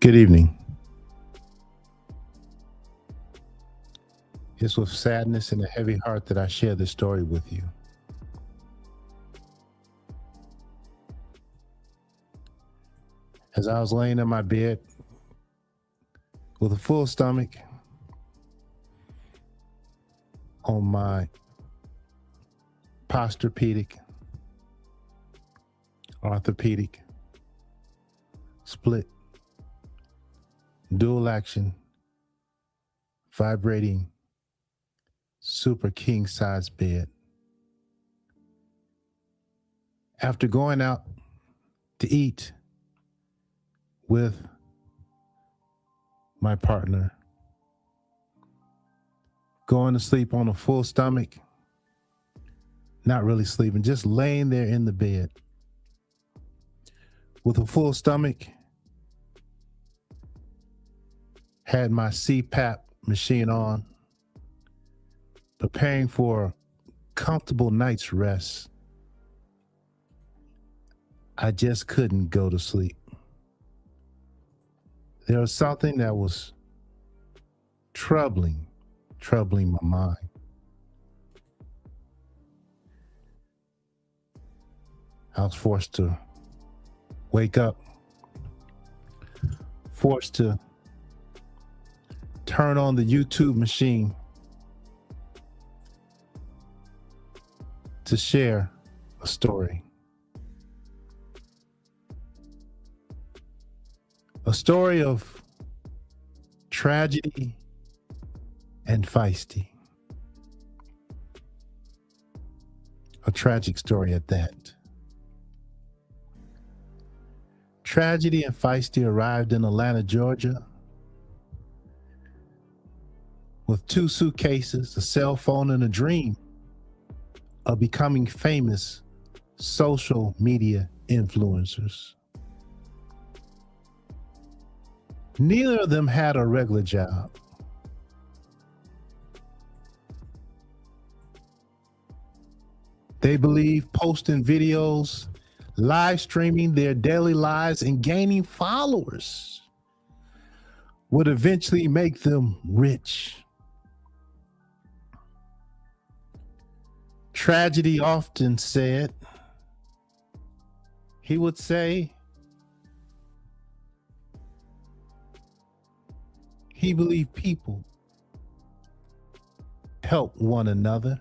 Good evening. It's with sadness and a heavy heart that I share this story with you. As I was laying in my bed with a full stomach on my posturepedic, orthopedic, split, dual action, vibrating, super king size bed. After going out to eat with my partner, going to sleep on a full stomach, not really sleeping, just laying there in the bed with a full stomach, had my CPAP machine on, preparing for a comfortable night's rest. I just couldn't go to sleep. There was something that was troubling my mind. I was forced to wake up, forced to turn on the YouTube machine to share a story. A story of tragedy and feisty. A tragic story at that. Tragedy and feisty arrived in Atlanta, Georgia, with 2 suitcases, a cell phone, and a dream of becoming famous social media influencers. Neither of them had a regular job. They believed posting videos, live streaming their daily lives, and gaining followers would eventually make them rich. Tragedy often said, he would say, he believed people help one another.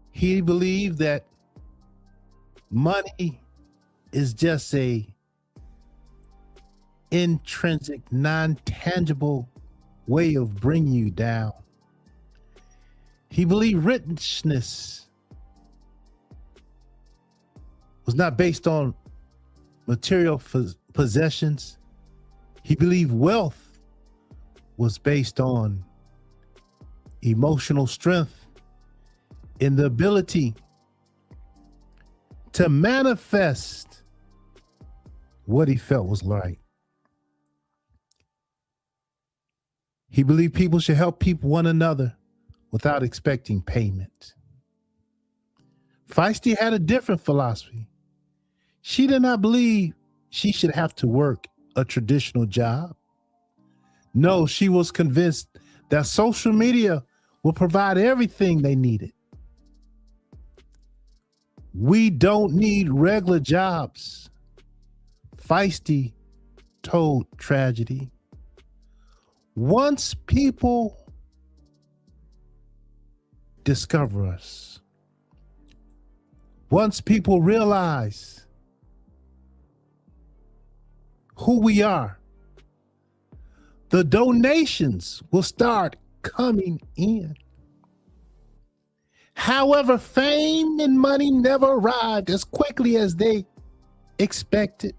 He believed that money is just a intrinsic, non-tangible way of bringing you down. He believed richness was not based on material possessions. He believed wealth was based on emotional strength and the ability to manifest what he felt was right. He believed people should help one another without expecting payment. Feisty had a different philosophy. She did not believe she should have to work a traditional job. No, she was convinced that social media would provide everything they needed. We don't need regular jobs, Feisty told Tragedy. Once people discover us, once people realize who we are, the donations will start coming in. However, fame and money never arrived as quickly as they expected.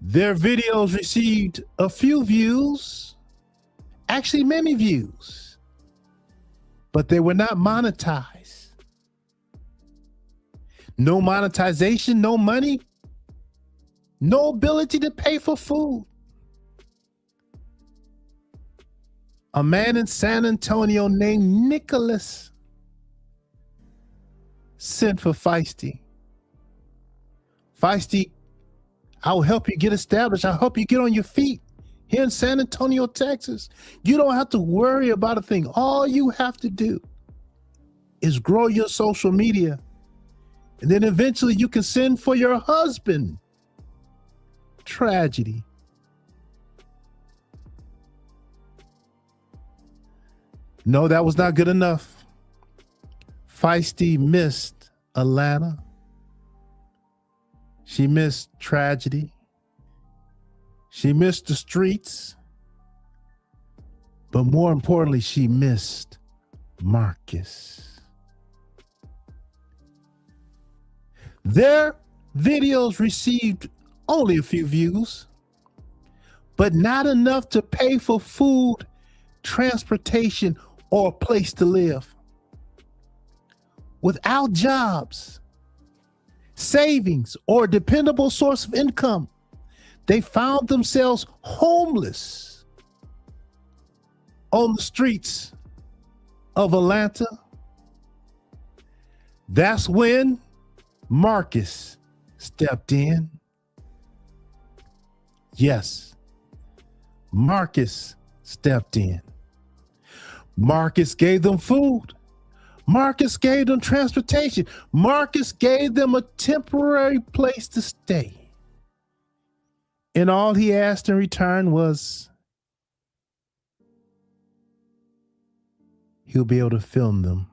Their videos received a few views, actually many views, but they were not monetized. No monetization, no money, no ability to pay for food. A man in San Antonio named Nicholas sent for Feisty. Feisty, I'll help you get established. I'll help you get on your feet here in San Antonio, Texas. You don't have to worry about a thing. All you have to do is grow your social media. And then eventually you can send for your husband. Tragedy. No, that was not good enough. Feisty missed Atlanta. She missed tragedy. She missed the streets. But more importantly, she missed Marcus. Their videos received only a few views, but not enough to pay for food, transportation, or a place to live. Without jobs, savings, or a dependable source of income, they found themselves homeless on the streets of Atlanta. That's when Marcus stepped in. Yes, Marcus stepped in. Marcus gave them food. Marcus gave them transportation. Marcus gave them a temporary place to stay. And all he asked in return was he'll be able to film them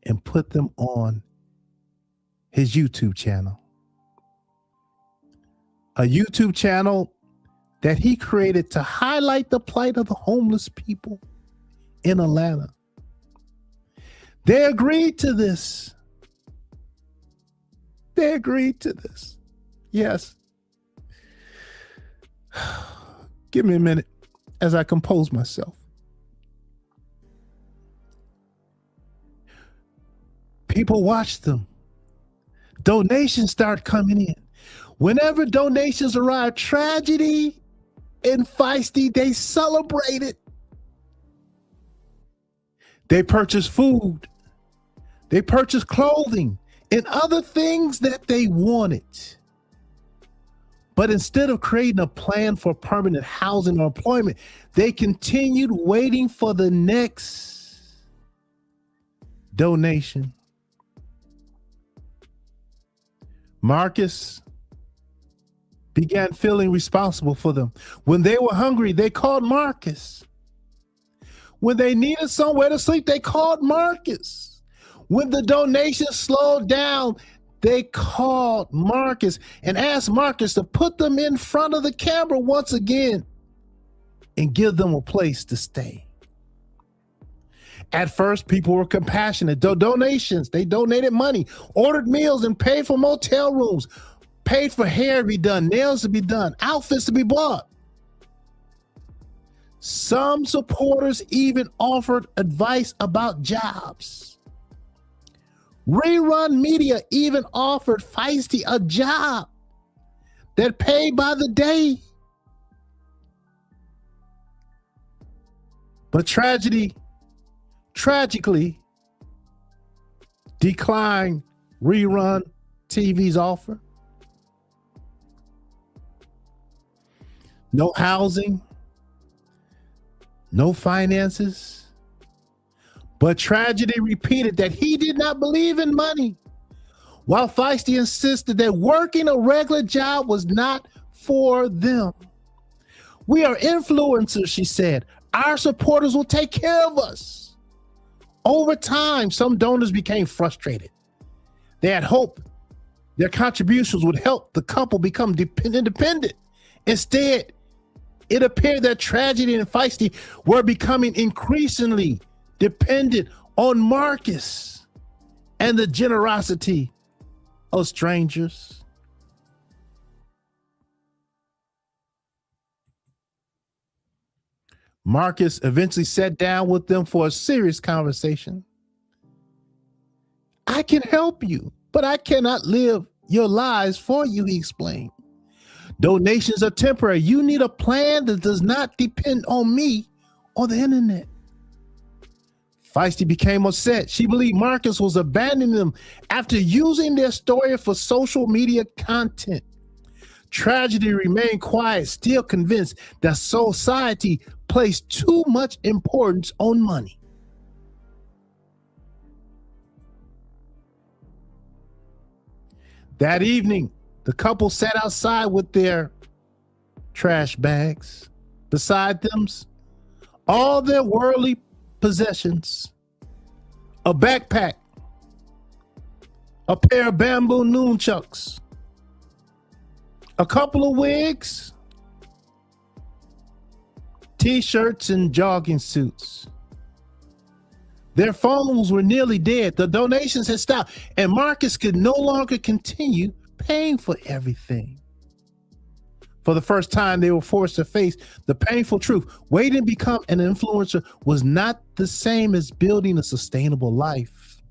and put them on his YouTube channel. A YouTube channel that he created to highlight the plight of the homeless people in Atlanta. They agreed to this. They agreed to this. Yes. Give me a minute as I compose myself. People watch them. Donations start coming in. Whenever donations arrive, Tragedy and Feisty, they celebrate it. They purchase food. They purchase clothing and other things that they wanted. But instead of creating a plan for permanent housing or employment, they continued waiting for the next donation. Marcus began feeling responsible for them. When they were hungry, they called Marcus. When they needed somewhere to sleep, they called Marcus. When the donations slowed down, they called Marcus and asked Marcus to put them in front of the camera once again and give them a place to stay. At first, people were compassionate. Donations, they donated money, ordered meals, and paid for motel rooms, paid for hair to be done, nails to be done, outfits to be bought. Some supporters even offered advice about jobs. Rerun Media even offered Feisty a job that paid by the day. But tragically declined Rerun TV's offer. No housing, no finances. But Tragedy repeated that he did not believe in money, while Feisty insisted that working a regular job was not for them. We are influencers, she said. Our supporters will take care of us. Over time, some donors became frustrated. They had hoped their contributions would help the couple become independent. Instead, it appeared that Tragedy and Feisty were becoming increasingly dependent on Marcus and the generosity of strangers. Marcus eventually sat down with them for a serious conversation. I can help you, but I cannot live your lives for you, he explained. Donations are temporary. You need a plan that does not depend on me or the internet. Feisty became upset. She believed Marcus was abandoning them after using their story for social media content. Tragedy remained quiet, still convinced that society placed too much importance on money. That evening, the couple sat outside with their trash bags. Beside them, all their worldly possessions, a backpack, a pair of bamboo nunchucks, a couple of wigs, t-shirts, and jogging suits. Their phones were nearly dead. The donations had stopped, and Marcus could no longer continue paying for everything. For the first time, they were forced to face the painful truth. Waiting to become an influencer was not the same as building a sustainable life.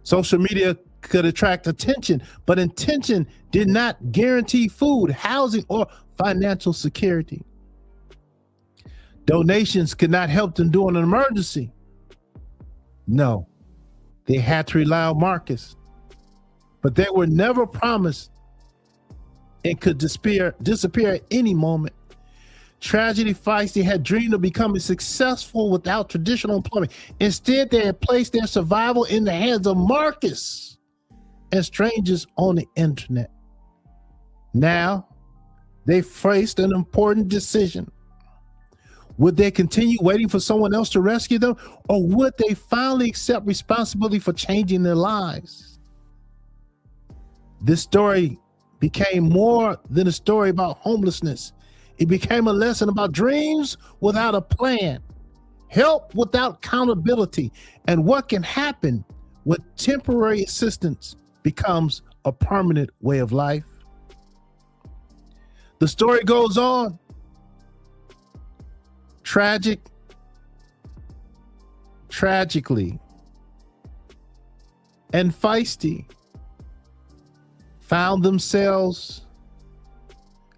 Social media could attract attention, but attention did not guarantee food, housing, or financial security. Donations could not help them during an emergency. No, they had to rely on Marcus, but they were never promised and could disappear at any moment. Tragedy Feisty had dreamed of becoming successful without traditional employment. Instead, they had placed their survival in the hands of Marcus and strangers on the internet. Now, they faced an important decision. Would they continue waiting for someone else to rescue them, or would they finally accept responsibility for changing their lives? This story became more than a story about homelessness. It became a lesson about dreams without a plan, help without accountability, and what can happen when temporary assistance becomes a permanent way of life. The story goes on. Tragically, and Feisty found themselves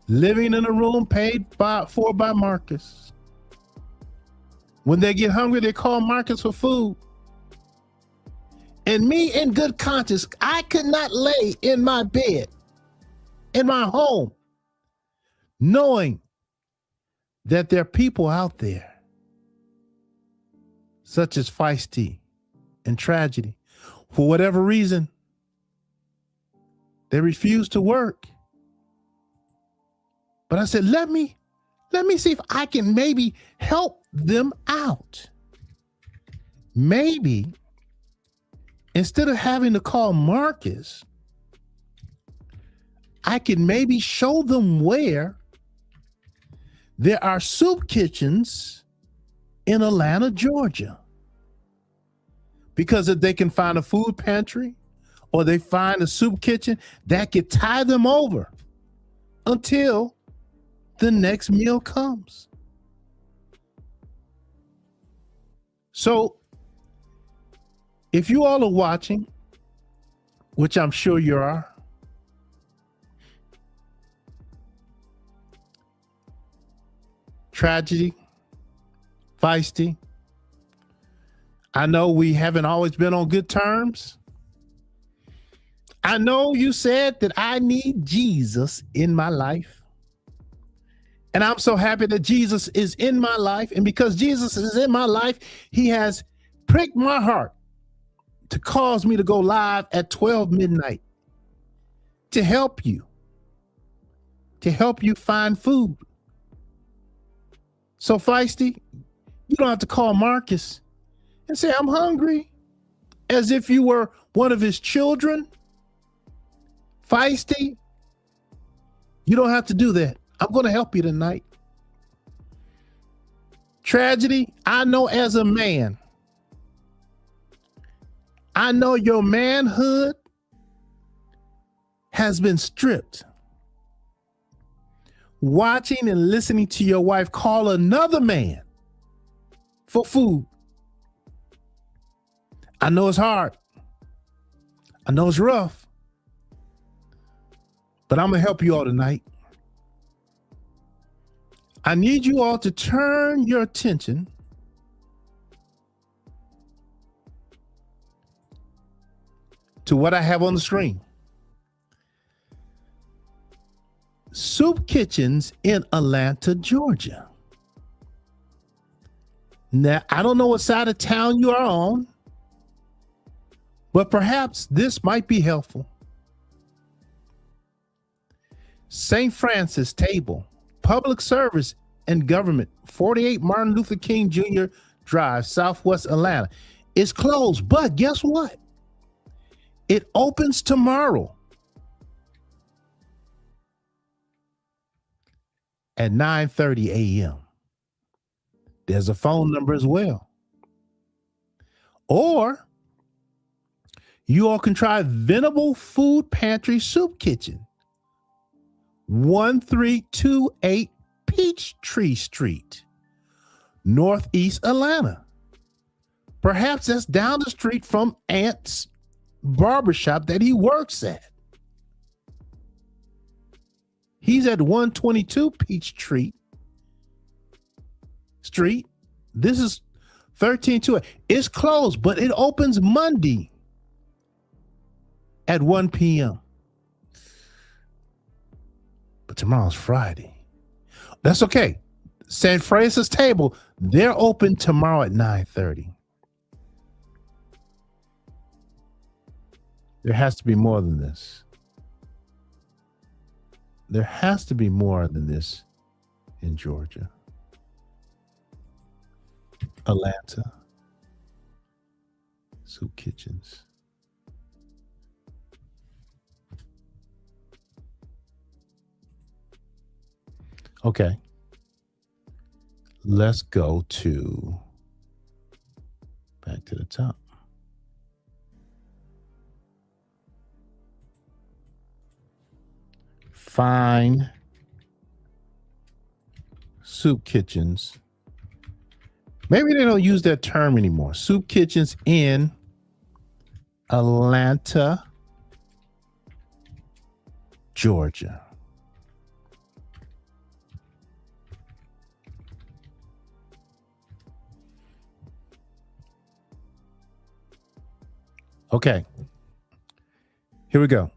living in a room paid for by Marcus. When they get hungry, they call Marcus for food. And me, in good conscience, I could not lay in my bed, in my home, knowing that there are people out there, such as Feisty and Tragedy, for whatever reason, they refuse to work. But I said, let me see if I can maybe help them out. Maybe instead of having to call Marcus, I can maybe show them where there are soup kitchens in Atlanta, Georgia. Because if they can find a food pantry or they find a soup kitchen, that could tie them over until the next meal comes. So if you all are watching, which I'm sure you are, Tragedy, Feisty, I know we haven't always been on good terms. I know you said that I need Jesus in my life. And I'm so happy that Jesus is in my life. And because Jesus is in my life, he has pricked my heart to cause me to go live at 12 midnight to help you find food. So Feisty, you don't have to call Marcus and say, I'm hungry, as if you were one of his children. Feisty, you don't have to do that. I'm going to help you tonight. Tragedy, I know as a man, I know your manhood has been stripped. Watching and listening to your wife call another man for food. I know it's hard. I know it's rough. But I'm going to help you all tonight. I need you all to turn your attention to what I have on the screen. Soup kitchens in Atlanta, Georgia. Now, I don't know what side of town you are on, but perhaps this might be helpful. St. Francis Table, Public Service and Government, 48 Martin Luther King Jr. Drive, Southwest Atlanta. It's closed, but guess what? It opens tomorrow at 9:30 a.m. There's a phone number as well. Or you all can try Venable Food Pantry Soup Kitchen, 1328 Peachtree Street, Northeast Atlanta. Perhaps that's down the street from Ant's barbershop that he works at. He's at 122 Peachtree Street. This is 1328. It's closed, but it opens Monday at 1 p.m. But tomorrow's Friday. That's okay. St. Francis Table, they're open tomorrow at 9:30. There has to be more than this. There has to be more than this in Georgia. Atlanta. Soup kitchens. Okay. Let's go back to the top. Find soup kitchens. Maybe they don't use that term anymore. Soup kitchens in Atlanta, Georgia. Okay. Here we go.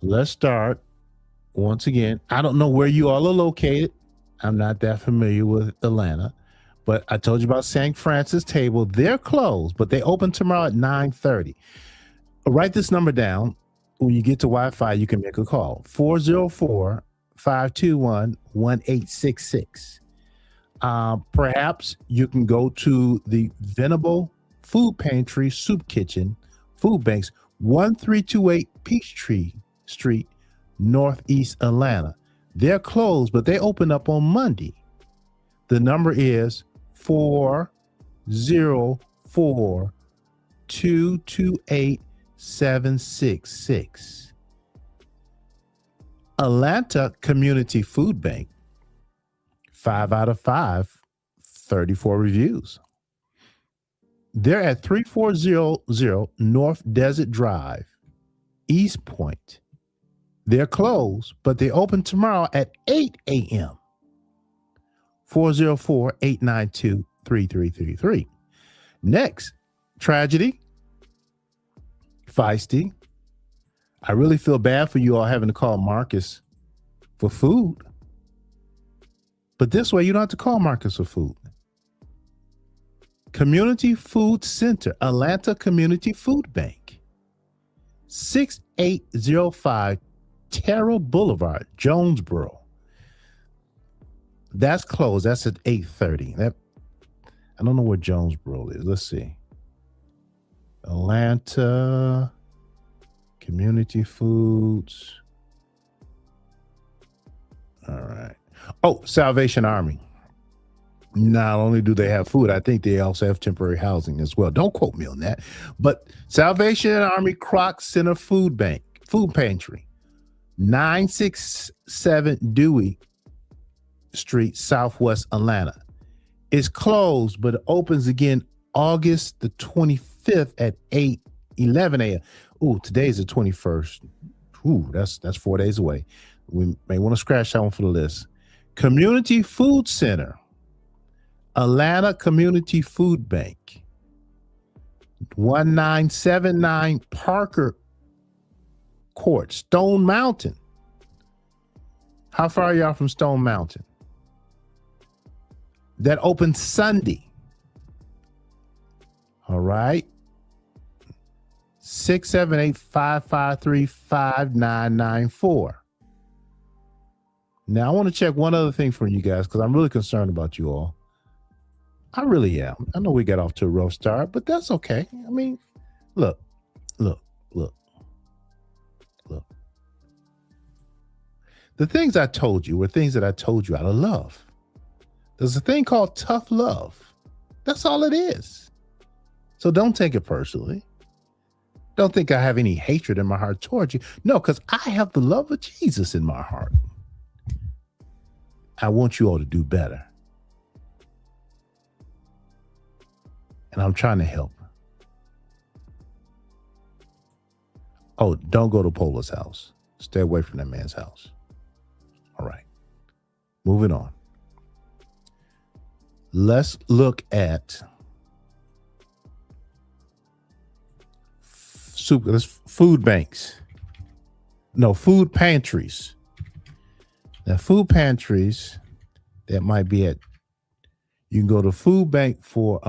Let's start once again. I don't know where you all are located. I'm not that familiar with Atlanta, but I told you about St. Francis Table. They're closed, but they open tomorrow at 9:30. Write this number down. When you get to Wi-Fi, you can make a call. 404-521-1866. Perhaps you can go to the Venable Food Pantry Soup Kitchen Food Banks, 1328 Peachtree Street, Northeast Atlanta. They're closed, but they open up on Monday. The number is 404-228-766. Atlanta Community Food Bank, 5 out of 5, 34 reviews. They're at 3400 North Desert Drive, East Point. They're closed, but they open tomorrow at 8 a.m. 404-892-3333. Next, Tragedy, Feisty. I really feel bad for you all having to call Marcus for food. But this way, you don't have to call Marcus for food. Community Food Center, Atlanta Community Food Bank, 6805 Terrell Boulevard, Jonesboro. That's closed. That's at 8:30. I don't know where Jonesboro is. Let's see. Atlanta Community Foods. All right. Oh, Salvation Army. Not only do they have food, I think they also have temporary housing as well. Don't quote me on that. But Salvation Army Kroc Center Food Pantry, 967 Dewey Street, Southwest Atlanta. It's closed, but it opens again August the 25th at 11 a.m. Oh, today's the 21st. That's 4 days away. We may want to scratch that one for the list. Community Food Center, Atlanta Community Food Bank, 1979 Parker Court, Stone Mountain. How far are y'all from Stone Mountain? That opens Sunday. All right. 678-553-5994. Now, I want to check one other thing from you guys because I'm really concerned about you all. I really am. I know we got off to a rough start, but that's okay. I mean, look. The things I told you were things that I told you out of love. There's a thing called tough love. That's all it is. So don't take it personally. Don't think I have any hatred in my heart towards you. No, because I have the love of Jesus in my heart. I want you all to do better. And I'm trying to help. Oh, don't go to Pola's house. Stay away from that man's house. All right. Moving on. Let's look at food banks. No, food pantries. Now, food pantries that might be at, you can go to food bank for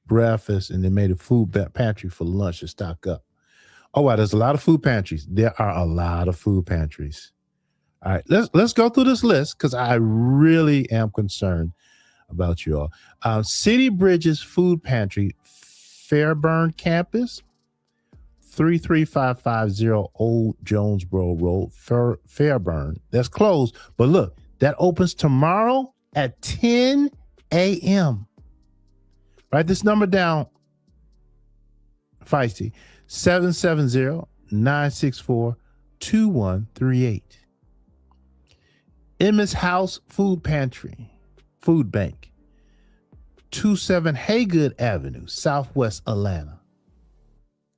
breakfast, and they made a food pantry for lunch to stock up. Oh, wow, there's a lot of food pantries. There are a lot of food pantries. All right, let's go through this list because I really am concerned about you all. City Bridges Food Pantry, Fairburn Campus, 33550 Old Jonesboro Road, Fairburn. That's closed, but look, that opens tomorrow at 10 a.m. Write this number down, Feisty, 770-964-2138. Emma's House Food Pantry, Food Bank, 27 Haygood Avenue, Southwest Atlanta.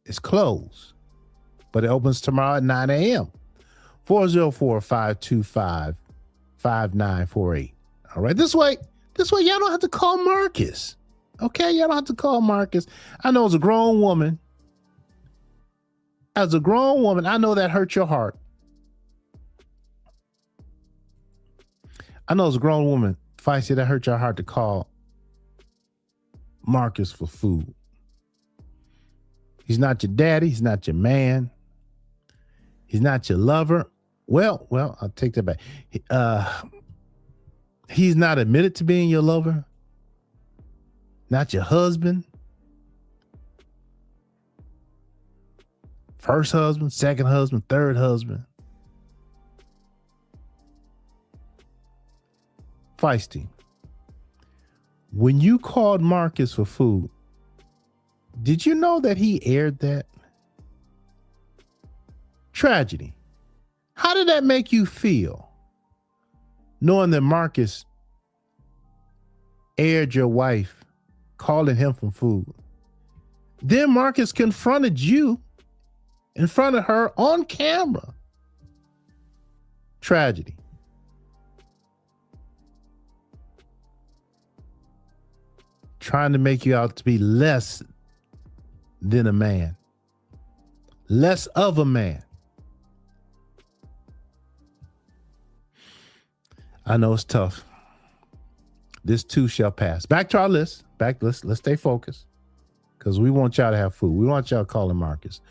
It's closed, but it opens tomorrow at 9 a.m. 404-525-5948. All right, this way, y'all don't have to call Marcus. Okay, y'all don't have to call Marcus. I know as a grown woman, I know that hurt your heart. I know as a grown woman, Feisty, that hurt your heart to call Marcus for food. He's not your daddy. He's not your man. He's not your lover. Well, I'll take that back. He's not admitted to being your lover. Not your husband. First husband, second husband, third husband. Feisty, when you called Marcus for food, did you know that he aired that? Tragedy. How did that make you feel? Knowing that Marcus aired your wife calling him for food. Then Marcus confronted you in front of her on camera. Tragedy. Trying to make you out to be less than a man. Less of a man. I know it's tough. This too shall pass. Back to our list. Let's stay focused. Because we want y'all to have food. We want y'all calling Marcus.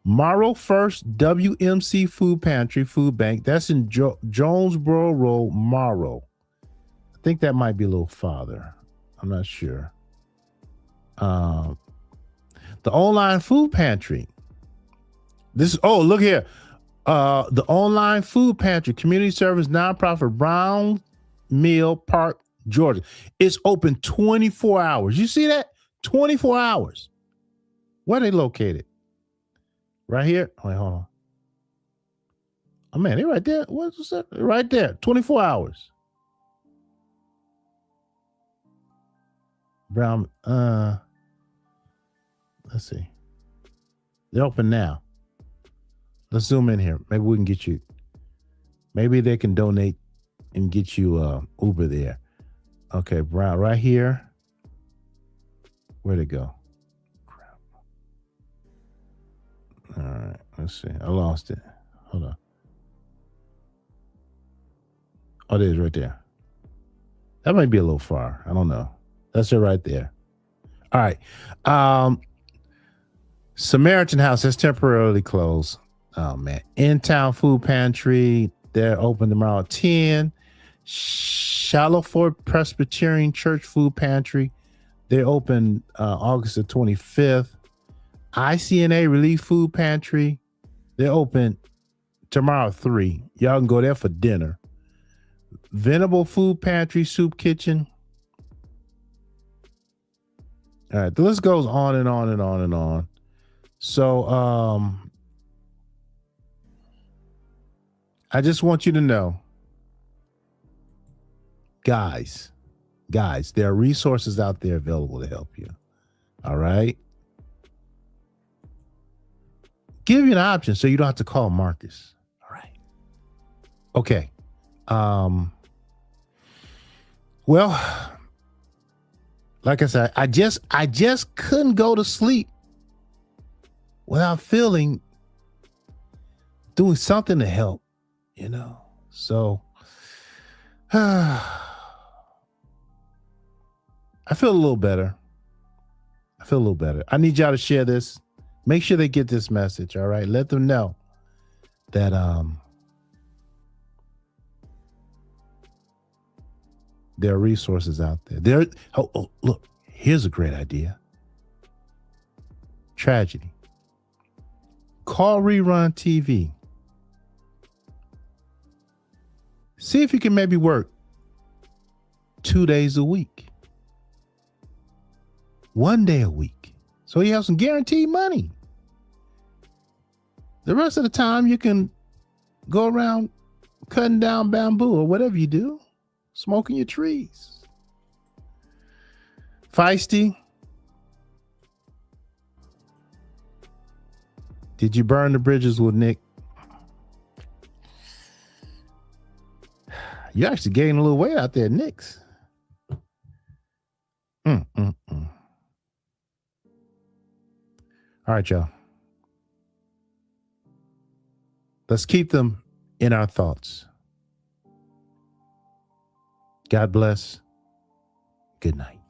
Morrow First WMC Food Pantry, Food Bank. That's in Jonesboro Road, Morrow. I think that might be a little farther. I'm not sure. The online food pantry. Look here. The online food pantry, community service nonprofit, Brown Mill Park, Georgia. It's open 24 hours. You see that? 24 hours. Where are they located? Right here. Wait, hold on. Oh man, they right there. What's that? Right there. 24 hours. Brown. Let's see. They're open now. Let's zoom in here. Maybe we can get you. Maybe they can donate and get you Uber there. Okay, Brown, right here. Where'd it go? Crap. All right, let's see. I lost it. Hold on. Oh, it is right there. That might be a little far. I don't know. That's it right there. All right. Samaritan House is temporarily closed. Oh man. In Town Food Pantry, they're open tomorrow at 10. Shallowford Presbyterian Church Food Pantry, they're open August the 25th. ICNA Relief Food Pantry, they're open tomorrow at 3. Y'all can go there for dinner. Venable Food Pantry Soup Kitchen. All right, the list goes on and on and on and on. So I just want you to know, guys, there are resources out there available to help you. All right. Give you an option so you don't have to call Marcus. All right. Okay. Well, like I said, I just couldn't go to sleep without feeling doing something to help, you know. So I feel a little better. I need y'all to share this. Make sure they get this message. All right. Let them know that there are resources out there. Look, here's a great idea. Tragedy. Call Rerun TV. See if you can maybe work 2 days a week. 1 day a week. So you have some guaranteed money. The rest of the time you can go around cutting down bamboo or whatever you do, smoking your trees. Feisty. Did you burn the bridges with Nick? You actually gained a little weight out there, Nick's. All right, y'all. Let's keep them in our thoughts. God bless. Good night.